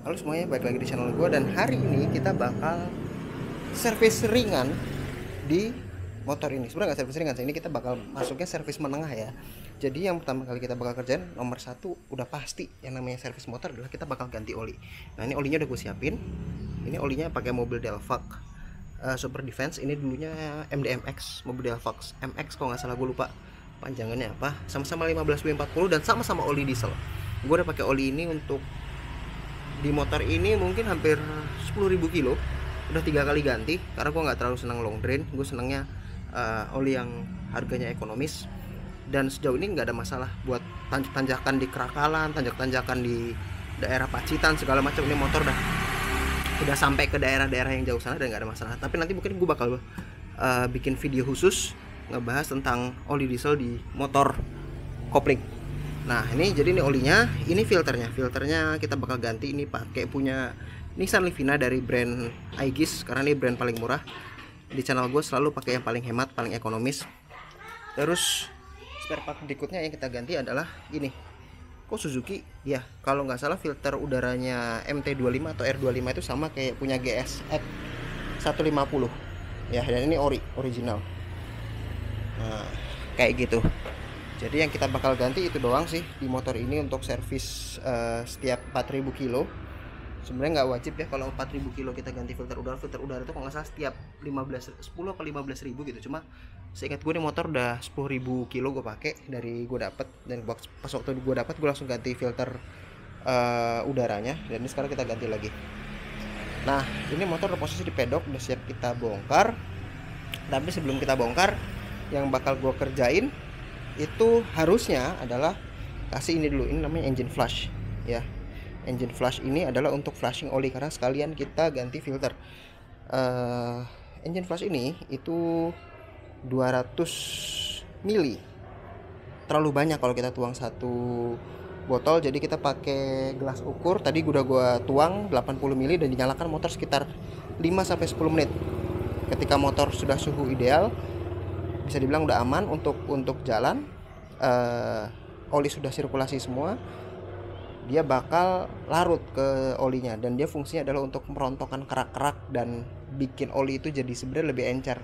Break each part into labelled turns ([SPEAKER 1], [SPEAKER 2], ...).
[SPEAKER 1] Halo semuanya, balik lagi di channel gue. Dan hari ini kita bakal servis ringan di motor ini. Sebenarnya nggak servis ringan sih, ini kita bakal masuknya servis menengah ya. Jadi yang pertama kali kita bakal kerjain, nomor satu udah pasti yang namanya servis motor adalah kita bakal ganti oli. Nah ini olinya udah gue siapin. Ini olinya pakai mobil Delvac Super Defense. Ini dulunya MDMX, mobil Delvac MX kalau nggak salah, gue lupa panjangannya apa. Sama-sama 15W40 dan sama-sama oli diesel. Gue udah pakai oli ini untuk di motor ini mungkin hampir 10.000 kilo, udah 3 kali ganti karena gue nggak terlalu senang long drain. Gue senangnya oli yang harganya ekonomis, dan sejauh ini nggak ada masalah buat tanjakan di Kerakalan, tanjakan di daerah Pacitan segala macam. Ini motor udah sampai ke daerah-daerah yang jauh sana dan nggak ada masalah. Tapi nanti mungkin gue bakal bikin video khusus ngebahas tentang oli diesel di motor kopling. Nah ini jadi ini olinya, ini filternya kita bakal ganti. Ini pakai punya Nissan Livina dari brand Aegis karena ini brand paling murah. Di channel gue selalu pakai yang paling hemat, paling ekonomis. Terus spare part berikutnya yang kita ganti adalah ini. Kok Suzuki ya, kalau nggak salah filter udaranya MT25 atau R25 itu sama kayak punya GSX 150 ya, dan ini original. Nah kayak gitu. Jadi yang kita bakal ganti itu doang sih di motor ini untuk servis setiap 4.000 kilo. Sebenarnya nggak wajib ya kalau 4.000 kilo kita ganti filter udara. Filter udara itu kalau nggak salah setiap 10 atau 15.000 gitu. Cuma seingat gue nih motor udah 10.000 kilo gue pakai dari gue dapet, dan pas waktu gue dapet gue langsung ganti filter udaranya, dan ini sekarang kita ganti lagi. Nah ini motor udah posisi di pedok, udah siap kita bongkar. Tapi sebelum kita bongkar, yang bakal gue kerjain itu harusnya adalah kasih ini dulu. Ini namanya engine flush ya. Engine flush ini adalah untuk flushing oli karena sekalian kita ganti filter. Engine flush ini itu 200 mili, terlalu banyak kalau kita tuang satu botol. Jadi kita pakai gelas ukur. Tadi udah gua tuang 80 mili dan dinyalakan motor sekitar 5-10 menit. Ketika motor sudah suhu ideal, bisa dibilang udah aman untuk jalan, oli sudah sirkulasi semua, dia bakal larut ke olinya, dan dia fungsinya adalah untuk merontokkan kerak-kerak dan bikin oli itu jadi sebenarnya lebih encer.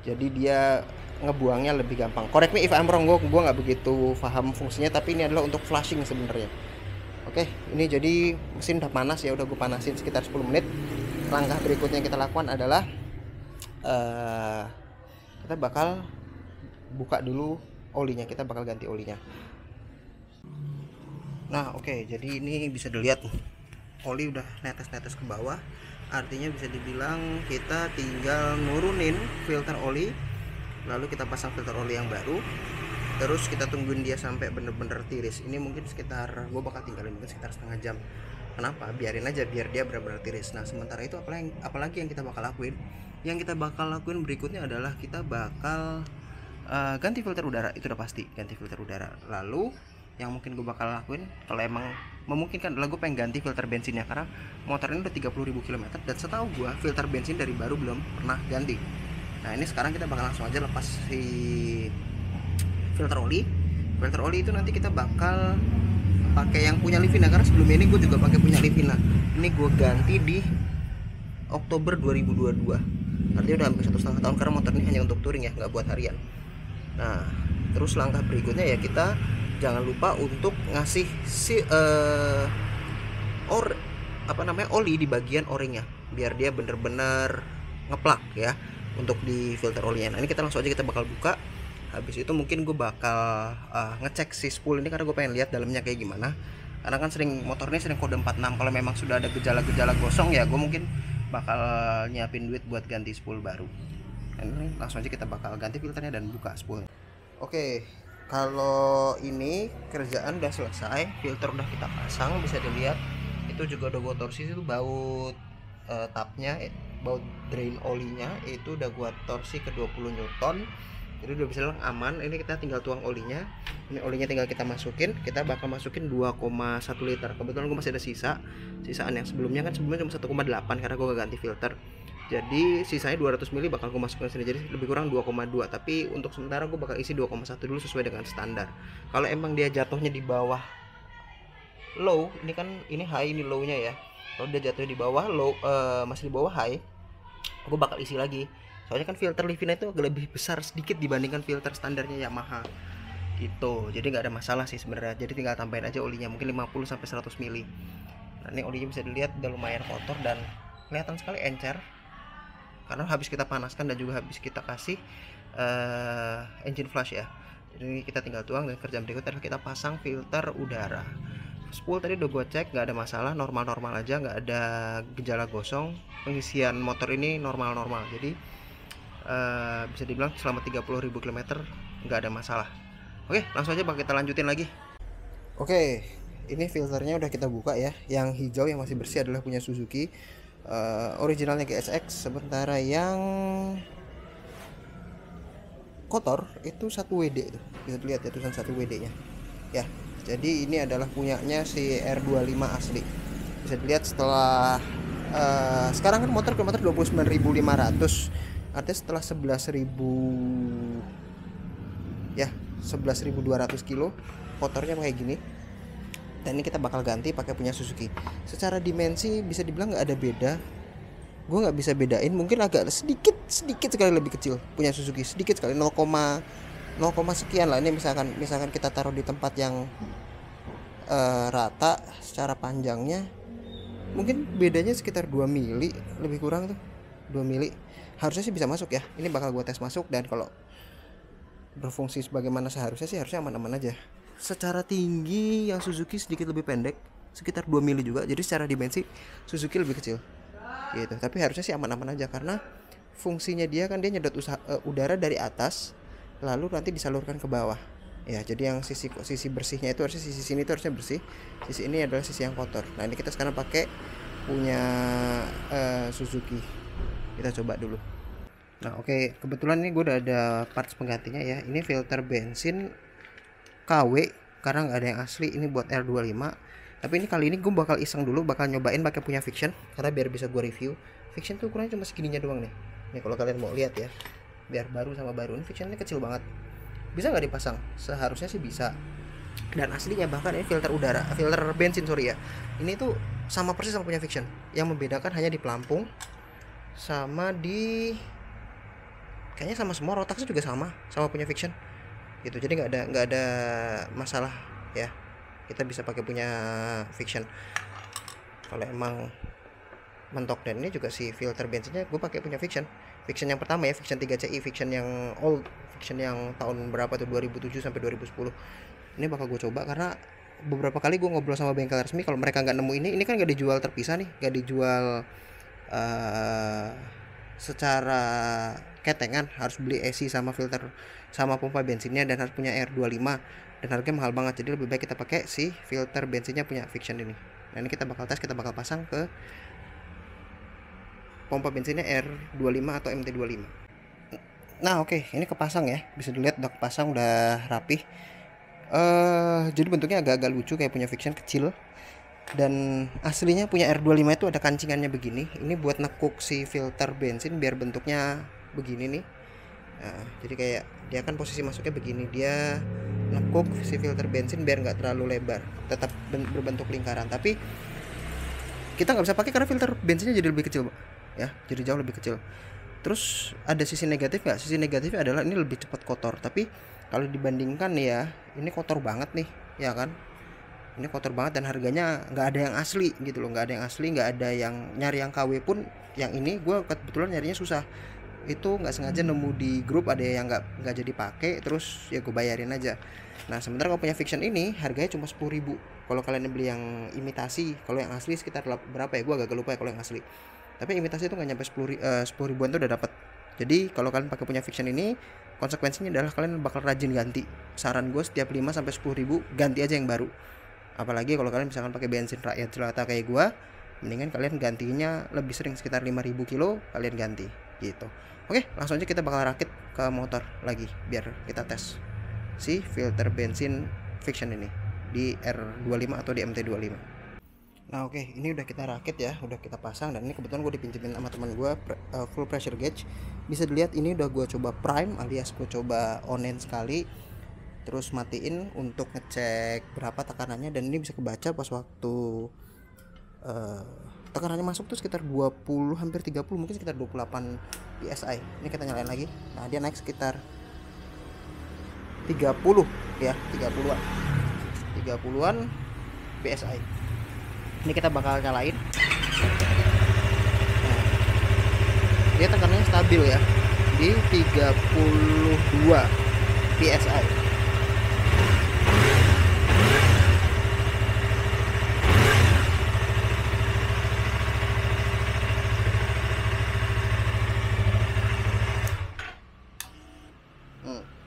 [SPEAKER 1] Jadi dia ngebuangnya lebih gampang. Correct me if I'm wrong, gue nggak begitu paham fungsinya, tapi ini adalah untuk flushing sebenarnya. Oke, ini jadi mesin udah panas ya, udah gue panasin sekitar 10 menit. Langkah berikutnya yang kita lakukan adalah kita bakal buka dulu olinya, kita bakal ganti olinya. Nah oke, jadi ini bisa dilihat oli udah netes-netes ke bawah, artinya bisa dibilang kita tinggal nurunin filter oli, lalu kita pasang filter oli yang baru, terus kita tungguin dia sampai bener-bener tiris. Ini mungkin sekitar, gue bakal tinggalin mungkin sekitar setengah jam. Kenapa? Biarin aja biar dia benar-benar tiris. Nah sementara itu apalagi yang kita bakal lakuin? Yang kita bakal lakuin berikutnya adalah kita bakal ganti filter udara. Itu udah pasti ganti filter udara. Lalu yang mungkin gue bakal lakuin kalau emang memungkinkan adalah gue pengen ganti filter bensinnya, karena motor ini udah 30.000 km dan setahu gue filter bensin dari baru belum pernah ganti. Nah ini sekarang kita bakal langsung aja lepas si filter oli. Filter oli itu nanti kita bakal pakai yang punya Livina, karena sebelumnya ini gue juga pakai punya Livina. Ini gue ganti di Oktober 2022, artinya udah hampir 1,5 tahun, karena motor ini hanya untuk touring ya, nggak buat harian. Nah terus langkah berikutnya ya, kita jangan lupa untuk ngasih si oli di bagian o-ringnya, biar dia bener-bener ngeplak ya untuk di filter olinya. Nah ini kita langsung aja kita bakal buka. Habis itu mungkin gue bakal ngecek si spool ini, karena gue pengen lihat dalamnya kayak gimana. Karena kan motor ini sering kode 46. Kalau memang sudah ada gejala-gejala gosong ya gue mungkin bakal nyiapin duit buat ganti spool baru. Nah, ini langsung aja kita bakal ganti filternya dan buka spool. Oke, kalau ini kerjaan udah selesai, filter udah kita pasang, bisa dilihat itu juga udah gue torsi. Itu baut tapnya, baut drain olinya itu udah gue torsi ke 20 Newton. Jadi udah bisa aman. Ini kita tinggal tuang olinya. Ini olinya tinggal kita masukin. Kita bakal masukin 2,1 liter. Kebetulan gue masih ada sisaan yang sebelumnya cuma 1,8 karena gue gak ganti filter. Jadi sisanya 200 ml bakal gue masukin sini, jadi lebih kurang 2,2. Tapi untuk sementara gue bakal isi 2,1 dulu sesuai dengan standar. Kalau emang dia jatuhnya di bawah low, ini kan ini high, ini low nya ya. Kalau dia jatuh di bawah low, masih di bawah high, aku bakal isi lagi. Soalnya kan filter Livina itu agak lebih besar sedikit dibandingkan filter standarnya Yamaha gitu. Jadi nggak ada masalah sih sebenarnya. Jadi tinggal tambahin aja olinya, mungkin 50 sampai 100 mili. Nah, ini olinya bisa dilihat udah lumayan kotor dan kelihatan sekali encer karena habis kita panaskan dan juga habis kita kasih engine flush ya. Jadi kita tinggal tuang dan kerjaan berikutnya adalah kita pasang filter udara. Spool tadi udah gue cek, nggak ada masalah, normal-normal aja, nggak ada gejala gosong. Pengisian motor ini normal-normal, jadi bisa dibilang selama 30.000 km nggak ada masalah. Oke, langsung aja kita lanjutin lagi. Oke, ini filternya udah kita buka ya. Yang hijau yang masih bersih adalah punya Suzuki, originalnya GSX. Sementara yang kotor itu 1 WD itu, bisa dilihat ya tulisan 1 WD nya ya. Jadi ini adalah punyanya si R25 asli. Bisa dilihat setelah sekarang kan motor kilometer 29.500, artinya setelah 11.000 ya, 11.200 kilo motornya kayak gini. Dan ini kita bakal ganti pakai punya Suzuki. Secara dimensi bisa dibilang nggak ada beda, gue nggak bisa bedain, mungkin agak sedikit sekali lebih kecil punya Suzuki, sedikit sekali, 0, sekian lah. Ini misalkan kita taruh di tempat yang rata secara panjangnya, mungkin bedanya sekitar 2 mili lebih kurang tuh, 2 mili harusnya sih bisa masuk ya. Ini bakal gue tes masuk, dan kalau berfungsi sebagaimana seharusnya sih harusnya aman-aman aja. Secara tinggi yang Suzuki sedikit lebih pendek, sekitar 2 mili juga, jadi secara dimensi Suzuki lebih kecil gitu. Tapi harusnya sih aman-aman aja karena fungsinya dia kan dia nyedot udara dari atas lalu nanti disalurkan ke bawah ya. Jadi yang sisi bersihnya itu harusnya sisi sini itu harusnya bersih, sisi ini adalah sisi yang kotor. Nah, ini kita sekarang pakai punya Suzuki, kita coba dulu. Nah, oke, kebetulan ini gue udah ada parts penggantinya ya. Ini filter bensin KW karena nggak ada yang asli, ini buat R25. Tapi ini kali ini gue bakal iseng dulu, bakal nyobain pakai punya Fiction karena biar bisa gue review. Fiction tuh ukurannya cuma segininya doang nih. Nih kalau kalian mau lihat ya, biar baru sama baru, ini Fiction ini kecil banget. Bisa nggak dipasang? Seharusnya sih bisa. Dan aslinya bahkan ini filter bensin ya. Ini tuh sama persis sama punya Fiction. Yang membedakan hanya di pelampung sama di, kayaknya sama semua, rotaksnya juga sama punya Fiction gitu. Jadi nggak ada masalah ya. Kita bisa pakai punya Fiction kalau emang mentok. Dan ini juga si filter bensinnya gue pakai punya Fiction yang pertama ya, Fiction 3CI, Fiction yang old, Fiction yang tahun berapa tuh, 2007 sampai 2010. Ini bakal gue coba karena beberapa kali gue ngobrol sama bengkel resmi, kalau mereka nggak nemu ini kan nggak dijual terpisah nih, nggak dijual secara ketengan, harus beli AC sama filter sama pompa bensinnya dan harus punya R25 dan harganya mahal banget. Jadi lebih baik kita pakai si filter bensinnya punya Fiction ini. Nah, ini kita bakal tes, kita bakal pasang ke pompa bensinnya R25 atau MT25. Nah, oke, ini kepasang ya, bisa dilihat udah kepasang, udah rapih. Jadi bentuknya agak-agak lucu kayak punya Fiction, kecil. Dan aslinya punya R25 itu ada kancingannya begini. Ini buat nekuk si filter bensin biar bentuknya begini nih. Nah, jadi kayak dia kan posisi masuknya begini, dia nekuk si filter bensin biar nggak terlalu lebar, tetap berbentuk lingkaran. Tapi kita nggak bisa pakai karena filter bensinnya jadi lebih kecil ya, jadi jauh lebih kecil. Terus ada sisi negatif nggak? Sisi negatifnya adalah ini lebih cepat kotor. Tapi kalau dibandingkan ya, ini kotor banget nih ya kan. Ini kotor banget dan harganya nggak ada yang asli gitu loh, nggak ada yang asli, nggak ada yang nyari yang KW pun. Yang ini gue kebetulan nyarinya susah, itu nggak sengaja nemu di grup ada yang nggak jadi pakai, terus ya gue bayarin aja. Nah, sementara kalau punya Fiction ini harganya cuma 10.000 kalau kalian beli yang imitasi. Kalau yang asli sekitar berapa ya, gue agak lupa ya kalau yang asli. Tapi imitasi itu nggak nyampe 10 ribuan tuh udah dapat. Jadi kalau kalian pakai punya Fiction ini, konsekuensinya adalah kalian bakal rajin ganti. Saran gue setiap 5 sampai 10 ribu ganti aja yang baru. Apalagi kalau kalian misalkan pakai bensin rakyat jelata kayak gue, mendingan kalian gantinya lebih sering, sekitar 5.000 kilo kalian ganti gitu. Oke, langsung aja kita bakal rakit ke motor lagi biar kita tes si filter bensin Fiction ini di R25 atau di MT25. Nah, oke, ini udah kita rakit ya, udah kita pasang. Dan ini kebetulan gue dipinjemin sama teman gue full pressure gauge. Bisa dilihat ini udah gue coba prime alias gue coba on-end sekali, terus matiin untuk ngecek berapa tekanannya. Dan ini bisa kebaca pas waktu tekanannya masuk tuh sekitar 20 hampir 30, mungkin sekitar 28 PSI. Ini kita nyalain lagi. Nah, dia naik sekitar 30 ya, 30-an. 30-an PSI. Ini kita bakal nyalain. Nah, dia tekanannya stabil ya di 32 PSI.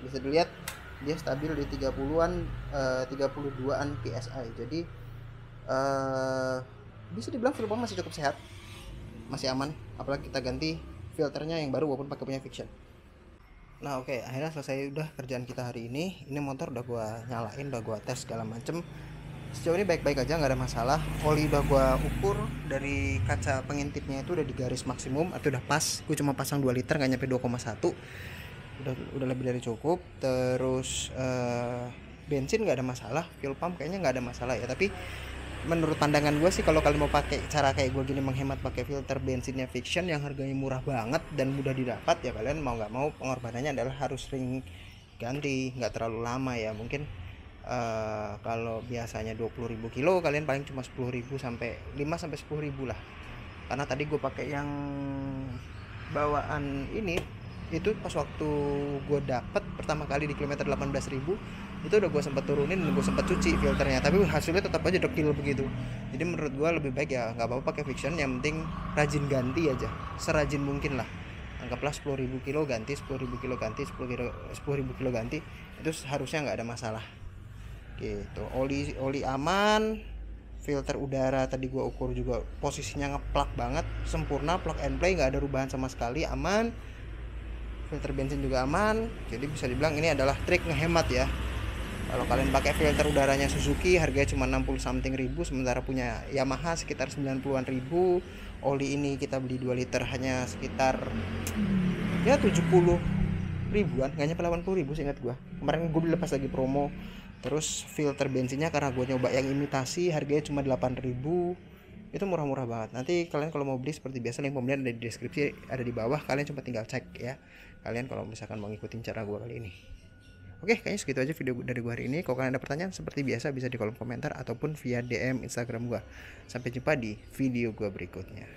[SPEAKER 1] Bisa dilihat dia stabil di 30-an 32-an PSI. Jadi bisa dibilang fuel pump masih cukup sehat, masih aman, apalagi kita ganti filternya yang baru walaupun pakai punya Vixion. Nah oke, akhirnya selesai udah kerjaan kita hari ini. Ini motor udah gua nyalain, udah gua tes segala macem. Sejauh ini baik-baik aja, nggak ada masalah. Oli udah gua ukur dari kaca pengintipnya itu udah di garis maksimum atau udah pas. Gue cuma pasang 2 liter, nggak nyampe 2,1. Udah lebih dari cukup. Terus bensin nggak ada masalah, fuel pump kayaknya nggak ada masalah ya. Tapi menurut pandangan gue sih, kalau kalian mau pakai cara kayak gue gini, menghemat pakai filter bensinnya Vixion yang harganya murah banget dan mudah didapat, ya kalian mau nggak mau pengorbanannya adalah harus sering ganti, nggak terlalu lama ya. Mungkin kalau biasanya 20.000 kilo, kalian paling cuma 10.000 sampai 10.000 lah. Karena tadi gue pakai yang bawaan ini, itu pas waktu gue dapet pertama kali di kilometer 18.000 itu udah gue sempat turunin dan gue sempat cuci filternya, tapi hasilnya tetap aja dekil begitu. Jadi menurut gue lebih baik ya nggak apa-apa pakai Vixion, yang penting rajin ganti aja, serajin mungkin lah. Anggaplah 10.000 kilo ganti, 10.000 kilo ganti, 10.000 kilo ganti, itu harusnya nggak ada masalah gitu. Oli aman, filter udara tadi gue ukur juga posisinya ngeplak banget, sempurna, plug and play, nggak ada rubahan sama sekali, aman. Filter bensin juga aman. Jadi bisa dibilang ini adalah trik ngehemat ya. Kalau kalian pakai filter udaranya Suzuki harganya cuma 60 something ribu, sementara punya Yamaha sekitar 90-an ribu. Oli ini kita beli 2 liter hanya sekitar ya 70 ribuan, nggak nyampe 80 ribu seingat gue. Kemarin gue beli pas lagi promo. Terus filter bensinnya karena gue nyoba yang imitasi harganya cuma 8 ribu. Itu murah-murah banget. Nanti kalian kalau mau beli seperti biasa, link pembelian ada di deskripsi, ada di bawah. Kalian cuma tinggal cek ya, kalian kalau misalkan mau ngikutin cara gue kali ini. Oke, kayaknya segitu aja video dari gue hari ini. Kalau kalian ada pertanyaan seperti biasa bisa di kolom komentar ataupun via DM Instagram gue. Sampai jumpa di video gue berikutnya.